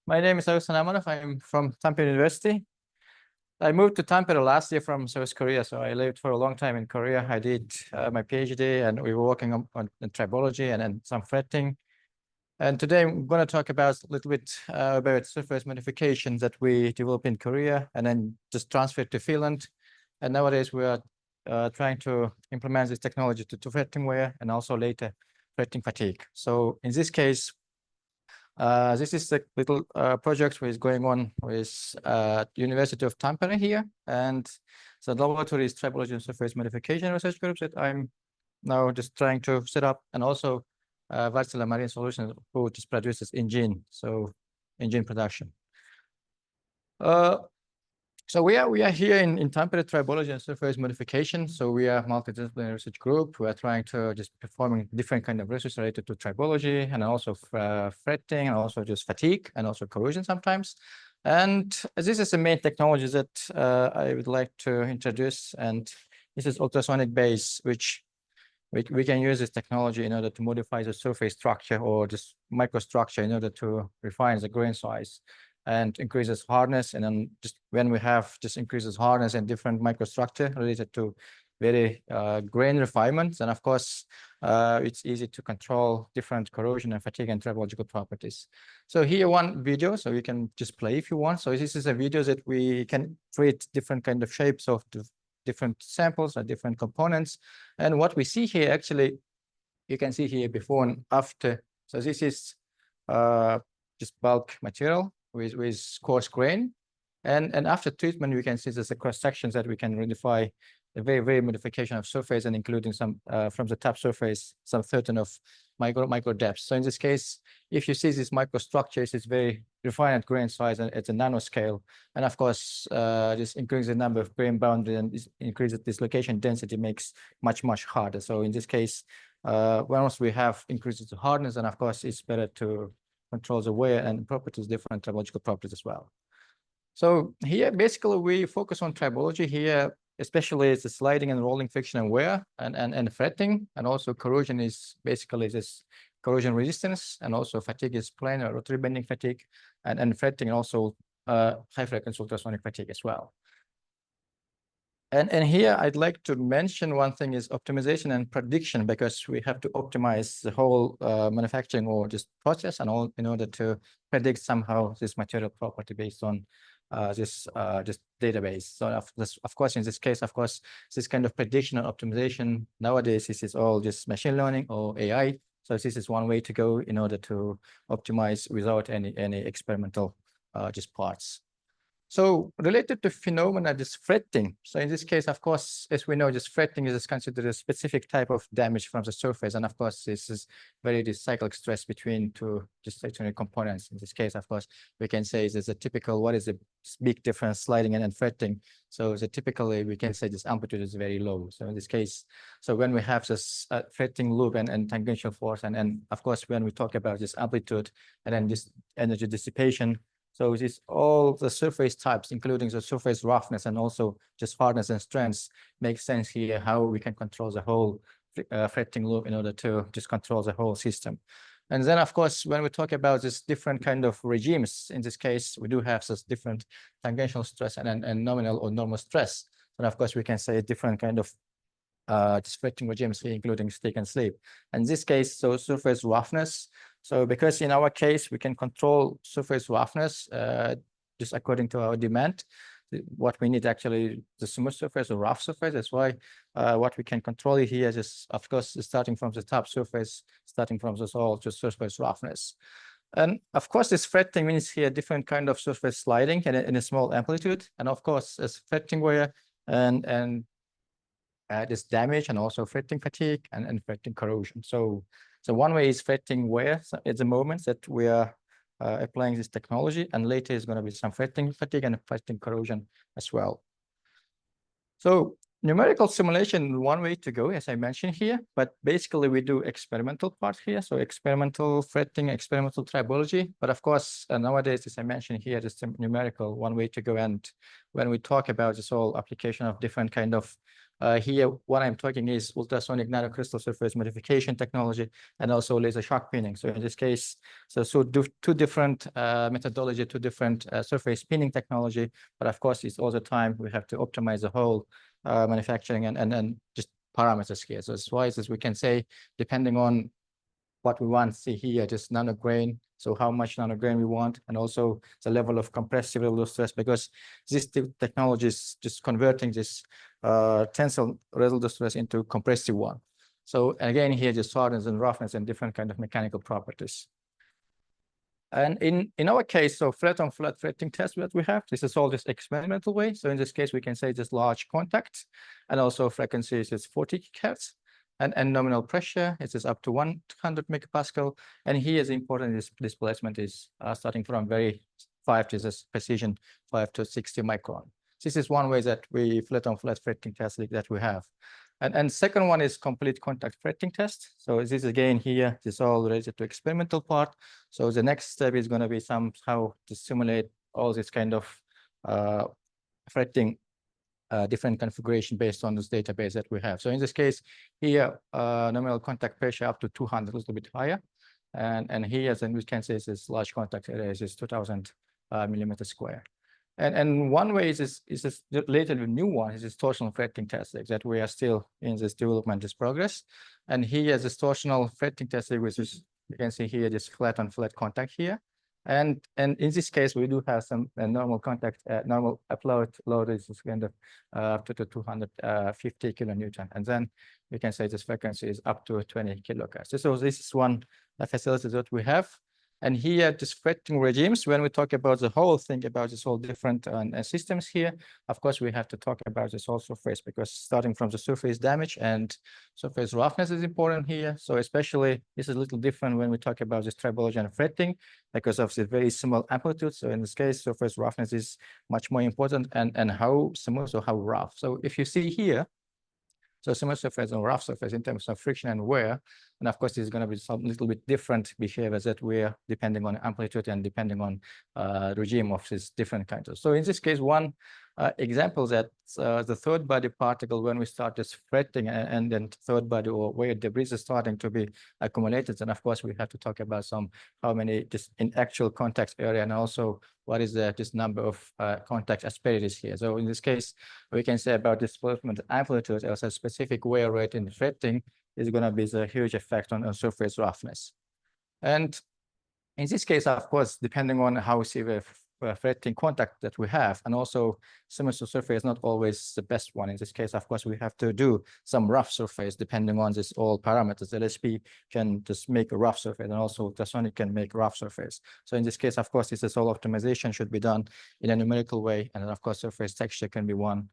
My name is Amanov. I'm from Tampere University. I moved to Tampere last year from South Korea, so I lived for a long time in Korea. I did my PhD, and we were working on tribology and then some fretting. And today I'm going to talk about a little bit about surface modifications that we developed in Korea and then just transferred to Finland. And nowadays we are trying to implement this technology to fretting wear and also later fretting fatigue. So in this case, this is the little project which is going on with University of Tampere here, and the laboratory is tribology and surface modification research groups that I'm now just trying to set up, and also Vippola Marine Solutions, who just produces engine, so engine production. So we are here in Tampere tribology and surface modification. So we are a multidisciplinary research group. We are trying to just performing different kind of research related to tribology and also fretting and also just fatigue and also corrosion sometimes. And this is the main technology that I would like to introduce. And this is ultrasonic base, which we can use this technology in order to modify the surface structure or just microstructure in order to refine the grain size and increases hardness. And then just when we have just increases hardness and different microstructure related to very grain refinements, and of course, it's easy to control different corrosion and fatigue and tribological properties. So here one video, so you can just play if you want. So this is a video that we can create different kind of shapes of the different samples or different components. And what we see here, actually, you can see here before and after. So this is just bulk material with coarse grain, and after treatment we can see there's a cross sections that we can modify a very modification of surface, and including some from the top surface some certain of micro depths. So in this case, if you see this microstructures, it's very refined grain size and it's a nanoscale, and of course this increases the number of grain boundary and increases dislocation density, makes much harder. So in this case, once we have increases the hardness, and of course it's better to control the wear and properties, different tribological properties as well. So here, basically, we focus on tribology here, especially the sliding and rolling friction and wear and fretting, and also corrosion is basically this corrosion resistance, and also fatigue is planar rotary bending fatigue, and fretting, and also high frequency ultrasonic fatigue as well. And here I'd like to mention one thing is optimization and prediction, because we have to optimize the whole manufacturing or just process and all in order to predict somehow this material property based on this database. So of course, in this case, of course, this kind of prediction and optimization nowadays, this is all just machine learning or AI. So this is one way to go in order to optimize without any experimental just parts. So related to phenomena, just fretting. So in this case, of course, as we know, just fretting is considered a specific type of damage from the surface. And of course, this is very cyclic stress between two just electronic components. In this case, of course, we can say there's a typical, what is the big difference sliding and fretting. So typically we can say this amplitude is very low. So in this case, so when we have this fretting loop and tangential force, and of course, when we talk about this amplitude and then this energy dissipation, so it is all the surface types, including the surface roughness and also just hardness and strengths, makes sense here how we can control the whole fretting loop in order to just control the whole system. And then, of course, when we talk about this different kind of regimes, in this case, we do have this different tangential stress and nominal or normal stress. And of course, we can say a different kind of just fretting regimes here, including stick and slip. In this case, so surface roughness. So because in our case, we can control surface roughness just according to our demand. What we need actually the smooth surface or rough surface. That's why what we can control here is, of course, starting from the top surface, starting from the soil to surface roughness. And of course, this fretting means here different kind of surface sliding in a small amplitude. And of course, as fretting wear and this damage, and also fretting fatigue and fretting corrosion. So one way is fretting wear at the moment that we are applying this technology, and later is going to be some fretting fatigue and fretting corrosion as well. So numerical simulation, one way to go, as I mentioned here, but basically we do experimental part here. So experimental fretting, experimental tribology, but of course, nowadays, as I mentioned here, just numerical, one way to go. And when we talk about this whole application of different kind of Here, what I'm talking is ultrasonic nanocrystal surface modification technology and also laser shock peening. So in this case, two different methodology, two different surface peening technology. But of course, it's all the time we have to optimize the whole manufacturing and just parameters here. So as wise as we can say, depending on what we want, see here, just nanograin. So how much nanograin we want, and also the level of compressive residual stress, because this technology is just converting this tensile residual stress into compressive one. So again, here just hardness and roughness and different kind of mechanical properties. And in our case, so flat on flat fretting test that we have, this is all this experimental way. So in this case, we can say just large contact, and also frequency is 40 hertz. And nominal pressure is up to 100 megapascal. And here is important, this displacement is starting from very 5 to this precision 5 to 60 micron. This is one way that we flat on flat fretting test that we have. And second one is complete contact fretting test. So this again here, this is all related to experimental part. So the next step is going to be somehow to simulate all this kind of fretting different configuration based on this database that we have. So in this case here, nominal contact pressure up to 200, a little bit higher. And here, then we can say this large contact area is 2000 millimeters square. And one way is this relatively new one is this torsional fretting test that we are still in this development, this progress. And here is this torsional fretting test, which is, you can see here, this flat on flat contact here. And in this case, we do have some normal contact, normal upload load is kind of up to 250 kilonewton. And then we can say this frequency is up to 20 kilohertz. So this is one facility that we have. And here, this fretting regimes, when we talk about the whole thing, about this whole different systems here, of course, we have to talk about this whole surface, because starting from the surface damage and surface roughness is important here. So especially, this is a little different when we talk about this tribology fretting, because of the very small amplitude. So in this case, surface roughness is much more important, and how smooth or how rough. So if you see here, so smooth surface and rough surface in terms of friction and wear. And of course, there's going to be some little bit different behaviors that wear depending on amplitude and depending on regime of these different kinds of. So in this case, one example that the third body particle, when we start this fretting and then third body or where debris is starting to be accumulated, and of course we have to talk about how many just in actual contact area, and also what is this number of contact asperities here. So in this case, we can say about displacement amplitude as a specific wear rate in fretting is going to be a huge effect on surface roughness. And in this case, of course, depending on how severe fretting contact that we have, and also symmetry surface is not always the best one. In this case, of course, we have to do some rough surface depending on this all parameters. LSP can just make a rough surface, and also ultrasonic can make rough surface. So in this case, of course, this is all optimization should be done in a numerical way, and then of course, surface texture can be one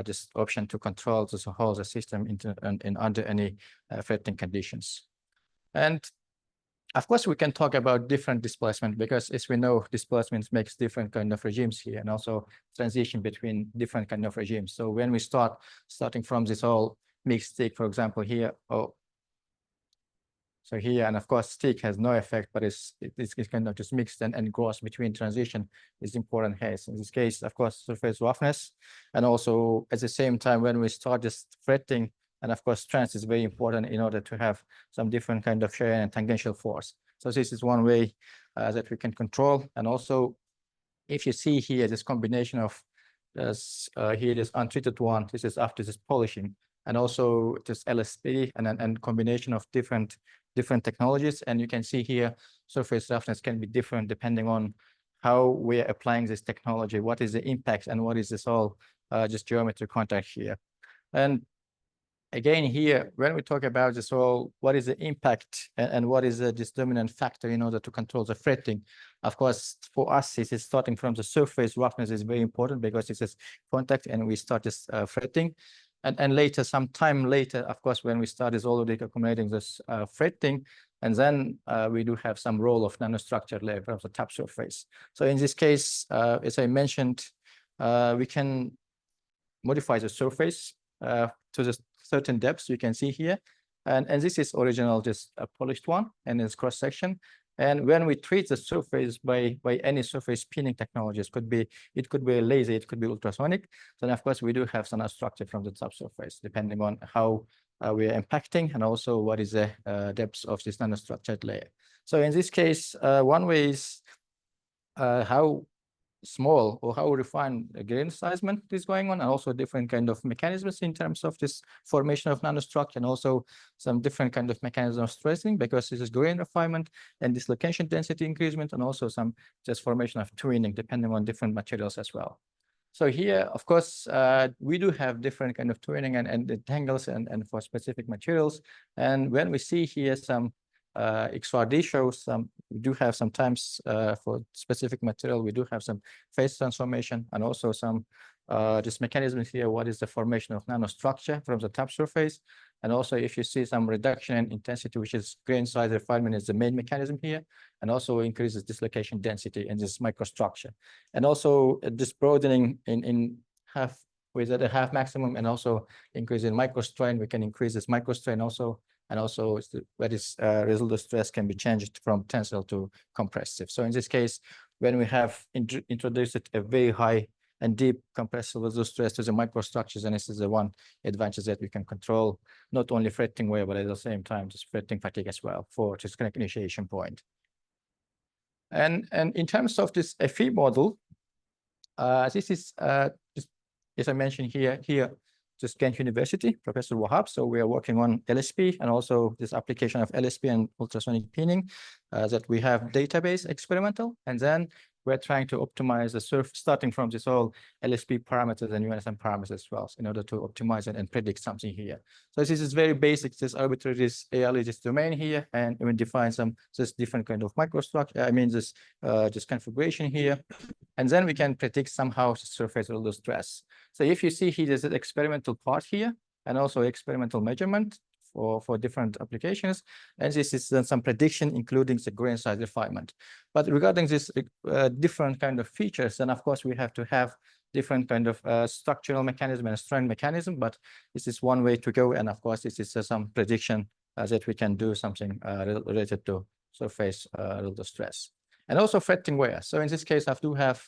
just option to control the whole system in under any fretting conditions. And of course, we can talk about different displacement, because as we know, displacement makes different kind of regimes here, and also transition between different kind of regimes. So when we starting from this whole mixed stick, for example, here, so here, and of course, stick has no effect, but it's kind of just mixed and gross between transition is important here. So in this case, of course, surface roughness, and also at the same time, when we start just fretting, and of course, strength is very important in order to have some different kind of shear and tangential force. So this is one way that we can control. And also, if you see here, this combination of this, here, this untreated one, this is after this polishing, and also just LSP and combination of different technologies. And you can see here, surface roughness can be different depending on how we're applying this technology, what is the impact, and what is this all just geometry contact here. And again, here, when we talk about this whole, what is the impact and what is the dominant factor in order to control the fretting? Of course, for us, this is starting from the surface roughness is very important, because this is contact and we start this fretting. And later, some time later, of course, when we start is already accumulating this fretting, and then we do have some role of nanostructure layer of the top surface. So in this case, as I mentioned, we can modify the surface to the certain depths you can see here. And this is original, just a polished one, and it's cross section. And when we treat the surface by any surface pinning technologies, it could be laser, it could be ultrasonic. Then of course we do have some structure from the subsurface, depending on how we are impacting and also what is the depth of this nanostructured layer. So in this case, one way is how small or how refined grain sizement is going on, and also different kind of mechanisms in terms of this formation of nanostructure, and also some different kind of mechanism of stressing, because this is grain refinement and dislocation density increasement, and also some just formation of twinning depending on different materials as well. So here, of course, we do have different kind of twinning and entangles and for specific materials. And when we see here some XRD shows we do have sometimes for specific material, we do have some phase transformation and also some just mechanisms here. What is the formation of nanostructure from the top surface? And also if you see some reduction in intensity, which is grain size refinement is the main mechanism here, and also increases dislocation density in this microstructure. And also this broadening in half with a half maximum, and also increase in microstrain, we can increase this microstrain also. And also where this residual stress can be changed from tensile to compressive. So in this case, when we have introduced a very high and deep compressive residual stress to the microstructures, and this is the one advantage that we can control not only fretting wear, but at the same time just fretting fatigue as well for just connect initiation point. And in terms of this FE model, this is just as I mentioned here just Ghent University, Professor Wahab. So we are working on LSP and also this application of LSP and ultrasonic pinning that we have database experimental. And then we're trying to optimize the surface starting from this all LSP parameters and UNSM parameters as well, in order to optimize it and predict something here. So this is very basic, this arbitrary, this ALE, this domain here, and we define some just different kind of microstructure. I mean, this just configuration here. And then we can predict somehow surface residual stress. So if you see here, there's an experimental part here, and also experimental measurement for different applications. And this is then some prediction, including the grain size refinement. But regarding this different kind of features, then of course we have to have different kind of structural mechanism and strain mechanism, but this is one way to go. And of course, this is some prediction that we can do something related to surface residual stress. And also fretting wear. So in this case, I do have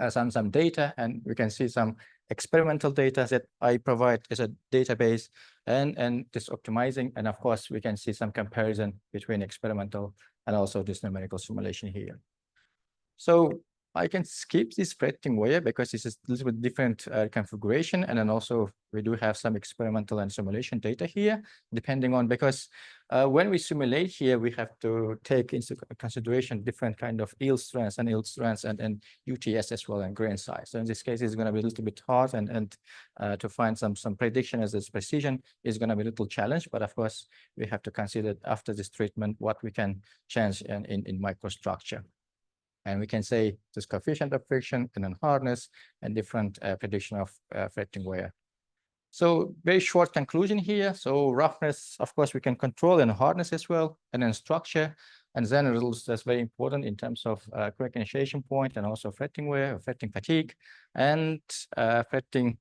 some data, and we can see some experimental data that I provide as a database and this optimizing. And of course, we can see some comparison between experimental and also this numerical simulation here. So I can skip this fretting wear because this is a little bit different configuration. And then also we do have some experimental and simulation data here, depending on, because when we simulate here, we have to take into consideration different kind of yield strengths and UTS as well, and grain size. So in this case, it's going to be a little bit hard, and to find some prediction as its precision is going to be a little challenge. But of course, we have to consider after this treatment what we can change in microstructure. And we can say this coefficient of friction and then hardness and different prediction of fretting wear. So very short conclusion here. So roughness, of course, we can control, and hardness as well, and then structure. And then rules that's very important in terms of correct initiation point, and also fretting wear, fretting fatigue, and fretting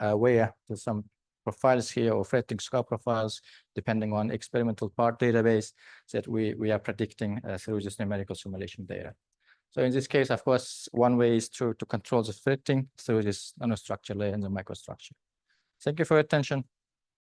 wear. There's some profiles here, or fretting scar profiles, depending on experimental part database that we are predicting through this numerical simulation data. So in this case, of course, one way is to control the fretting through this nanostructure layer and the microstructure. Thank you for your attention.